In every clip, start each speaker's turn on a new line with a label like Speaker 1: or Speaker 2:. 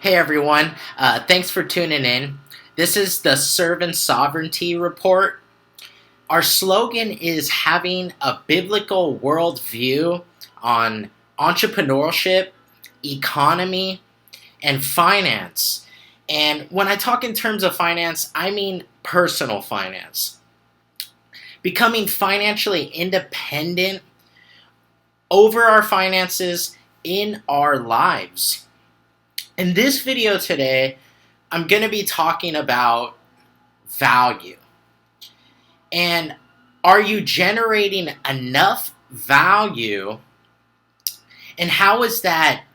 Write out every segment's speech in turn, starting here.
Speaker 1: Hey everyone, thanks for tuning in. This is the Servin Sovereignty Report. Our slogan is having a biblical worldview on entrepreneurship, economy, and finance. And when I talk in terms of finance, I mean personal finance. Becoming financially independent over our finances in our lives. In this video today, I'm going to be talking about value. And are you generating enough value? And how is that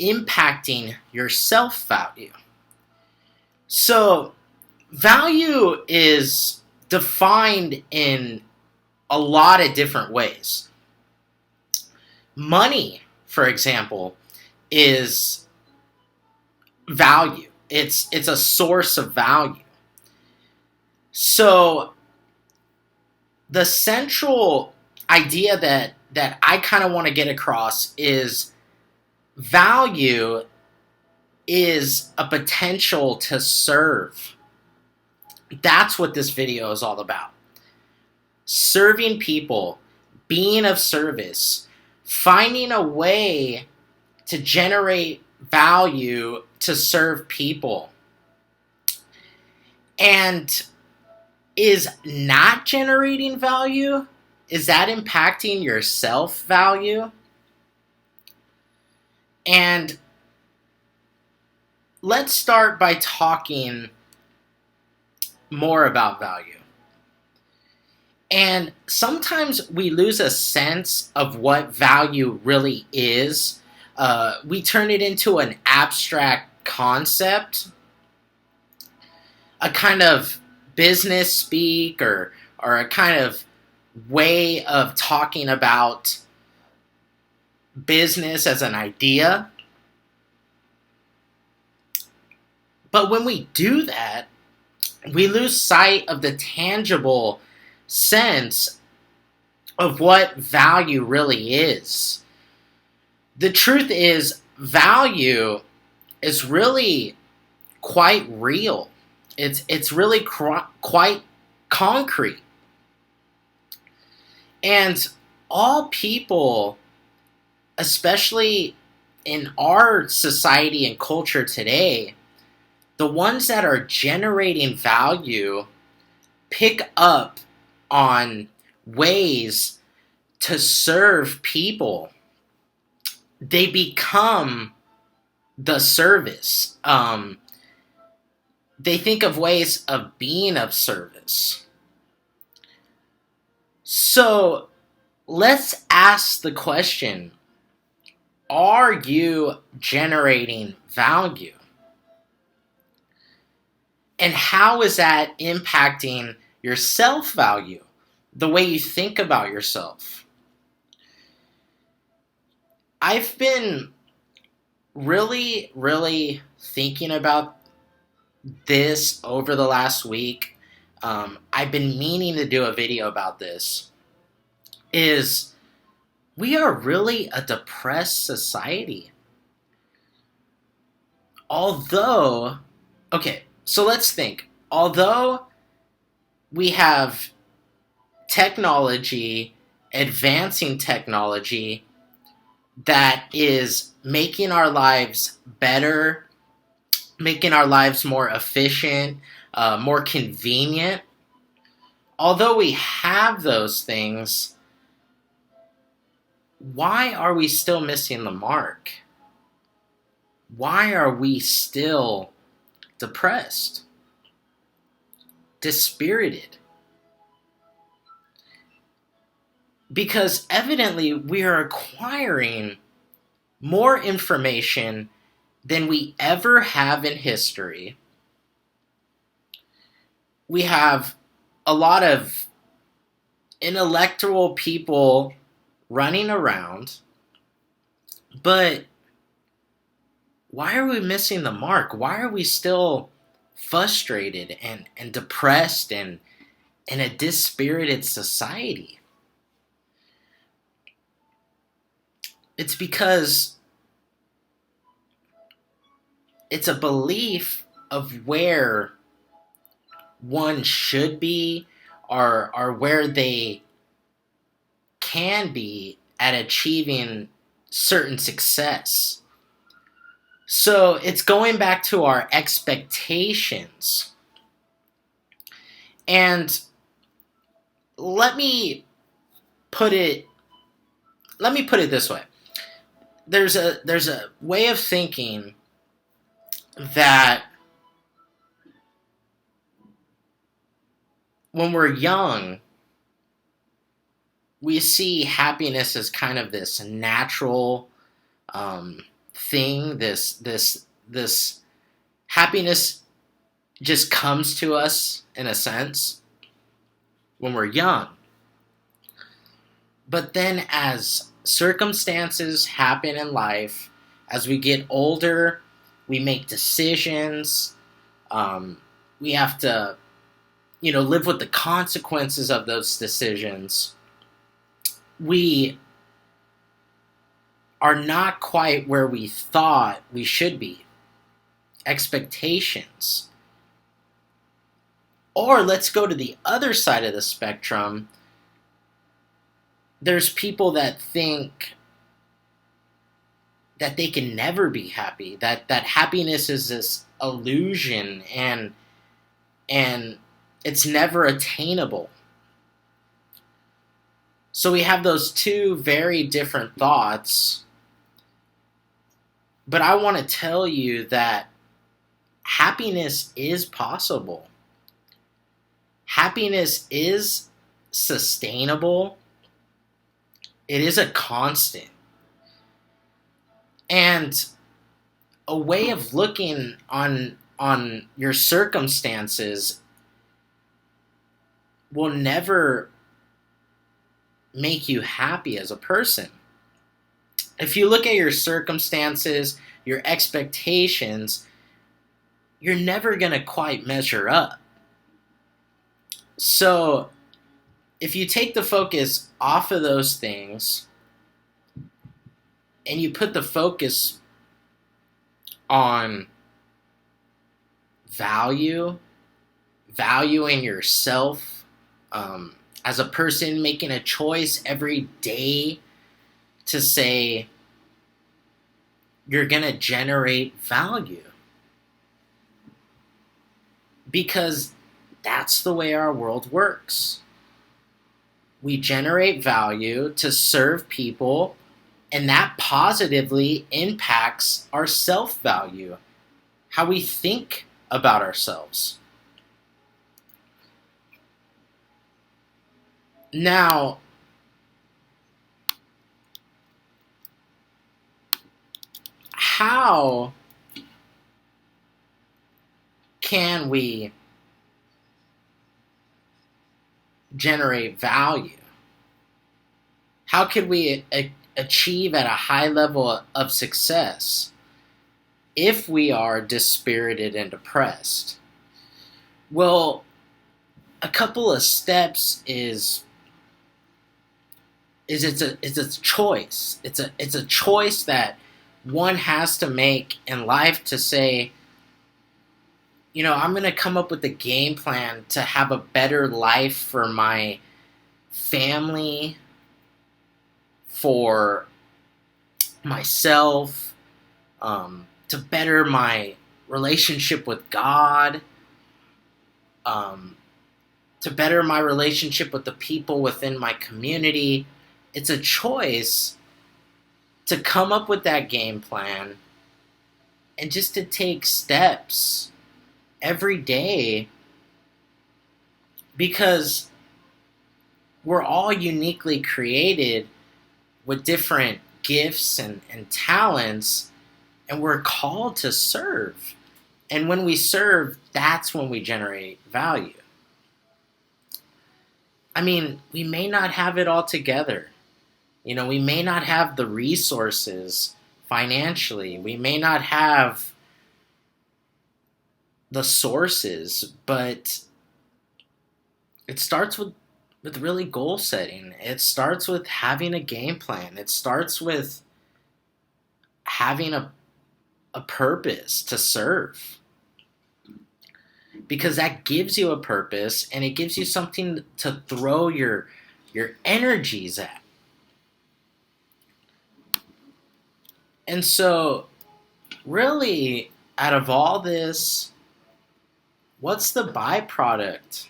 Speaker 1: impacting your self-value? So, value is defined in a lot of different ways. Money, for example, is value. It's a source of value. So the central idea that I kind of want to get across is value is a potential to serve. That's what this video is all about. Serving people, being of service, finding a way to generate value to serve people. And is not generating value? Is that impacting your self-value? And let's start by talking more about value. And sometimes we lose a sense of what value really is. We turn it into an abstract concept, a kind of business speak or a kind of way of talking about business as an idea. But when we do that, we lose sight of the tangible sense of what value really is. The truth is, value is really quite real. It's really quite concrete. And all people, especially in our society and culture today, the ones that are generating value pick up on ways to serve people. They become the service. They think of ways of being of service. So let's ask the question, are you generating value? And how is that impacting your self-value, the way you think about yourself? I've been really thinking about this over the last week. I've been meaning to do a video about this. Is we are really a depressed society. Although, okay, so let's think. Although we have technology, advancing technology that is making our lives better, making our lives more efficient, more convenient. Although we have those things, why are we still missing the mark? Why are we still depressed, dispirited? Because evidently we are acquiring more information than we ever have in history. We have a lot of intellectual people running around, but why are we missing the mark? Why are we still frustrated and depressed and in a dispirited society? It's because it's a belief of where one should be, or where they can be at achieving certain success. So it's going back to our expectations. And let me put it this way. There's a way of thinking that when we're young, we see happiness as kind of this natural thing. This happiness just comes to us in a sense when we're young. But then as circumstances happen in life, as we get older, we make decisions. We have to, live with the consequences of those decisions. We are not quite where we thought we should be. Expectations. Or let's go to the other side of the spectrum. There's people that think that they can never be happy, that happiness is this illusion and it's never attainable. So we have those two very different thoughts. But I want to tell you that happiness is possible. Happiness is sustainable. It is a constant. And a way of looking on your circumstances will never make you happy as a person. If you look at your circumstances, your expectations, you're never going to quite measure up. So if you take the focus off of those things and you put the focus on valuing yourself, as a person, making a choice every day to say you're going to generate value. Because that's the way our world works. We generate value to serve people, and that positively impacts our self-value, how we think about ourselves. Now, how can we generate value? How can we achieve at a high level of success if we are dispirited and depressed? Well, a couple of steps is it's a choice. It's a choice that one has to make in life to say, I'm going to come up with a game plan to have a better life for my family, for myself, to better my relationship with God, to better my relationship with the people within my community. It's a choice to come up with that game plan and just to take steps every day, because we're all uniquely created with different gifts and talents, and we're called to serve. And when we serve, that's when we generate value. I mean, we may not have it all together. We may not have the resources financially. We may not have the sources, but it starts with really goal setting. It starts with having a game plan. It starts with having a a purpose to serve, because that gives you a purpose and it gives you something to throw your energies at. And so, really, out of all this, what's the byproduct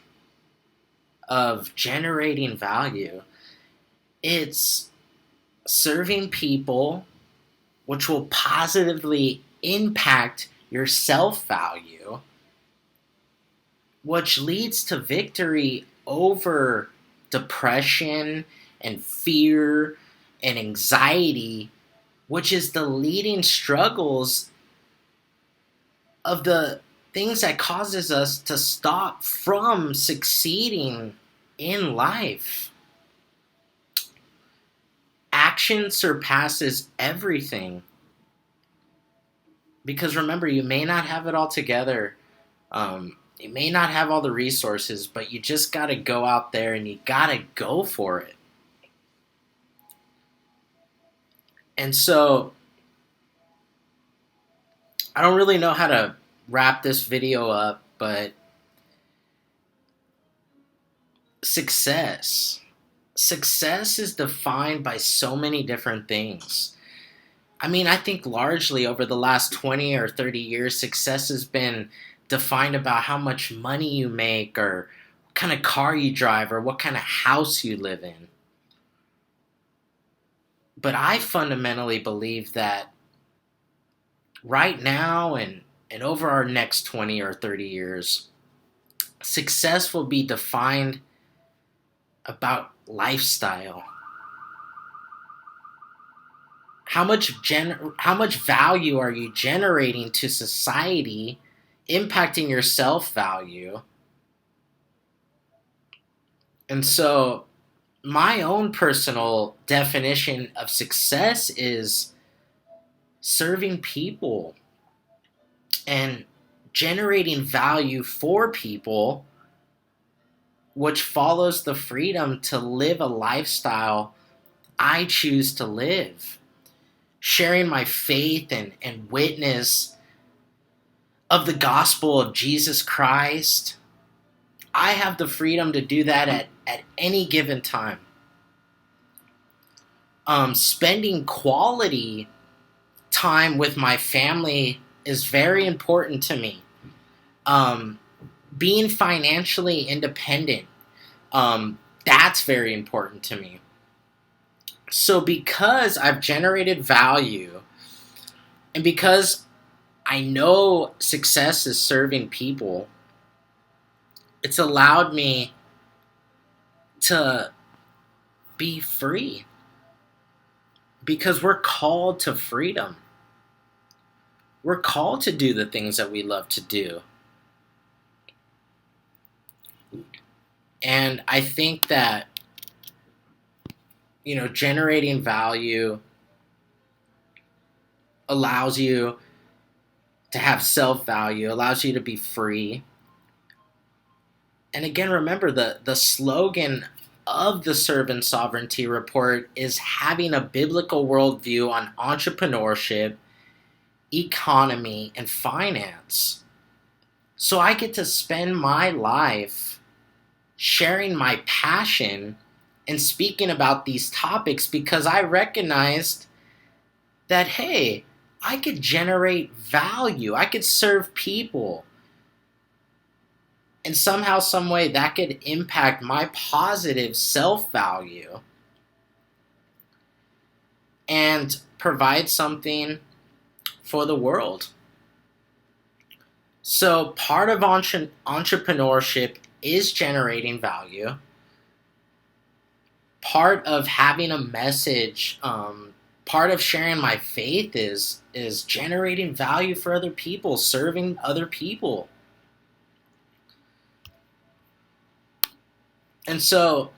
Speaker 1: of generating value? It's serving people, which will positively impact your self-value, which leads to victory over depression and fear and anxiety, which is the leading struggles of the things that causes us to stop from succeeding in life. Action surpasses everything. Because remember, you may not have it all together. You may not have all the resources, but you just got to go out there and you got to go for it. And so, I don't really know how to wrap this video up, but success. Success is defined by so many different things. I mean, I think largely over the last 20 or 30 years, success has been defined about how much money you make, or what kind of car you drive, or what kind of house you live in. But I fundamentally believe that right now and over our next 20 or 30 years, success will be defined about lifestyle. How much value are you generating to society, impacting your self-value? And so, my own personal definition of success is serving people and generating value for people, which follows the freedom to live a lifestyle I choose to live. Sharing my faith and witness of the gospel of Jesus Christ, I have the freedom to do that at any given time. Spending quality time with my family is very important to me. Being financially independent, that's very important to me. So because I've generated value, and because I know success is serving people, it's allowed me to be free. Because we're called to freedom. We're called to do the things that we love to do. And I think that, generating value allows you to have self-value, allows you to be free. And again, remember, the slogan of the Servin Sovereignty Report is having a biblical worldview on entrepreneurship, economy, and finance. So I get to spend my life sharing my passion and speaking about these topics because I recognized that, hey, I could generate value. I could serve people. And somehow, some way, that could impact my positive self-value and provide something for the world. So part of entrepreneurship is generating value. Part of having a message, part of sharing my faith is generating value for other people, serving other people. And so,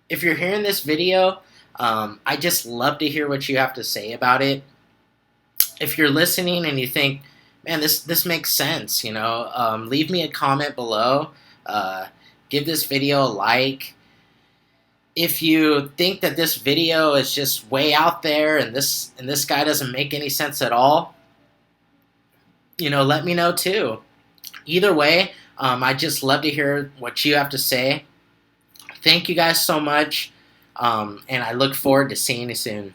Speaker 1: if you're hearing this video, I just love to hear what you have to say about it. If you're listening and you think, man, this makes sense, leave me a comment below. Give this video a like. If you think that this video is just way out there and this guy doesn't make any sense at all, let me know too. Either way, I just love to hear what you have to say. Thank you guys so much, and I look forward to seeing you soon.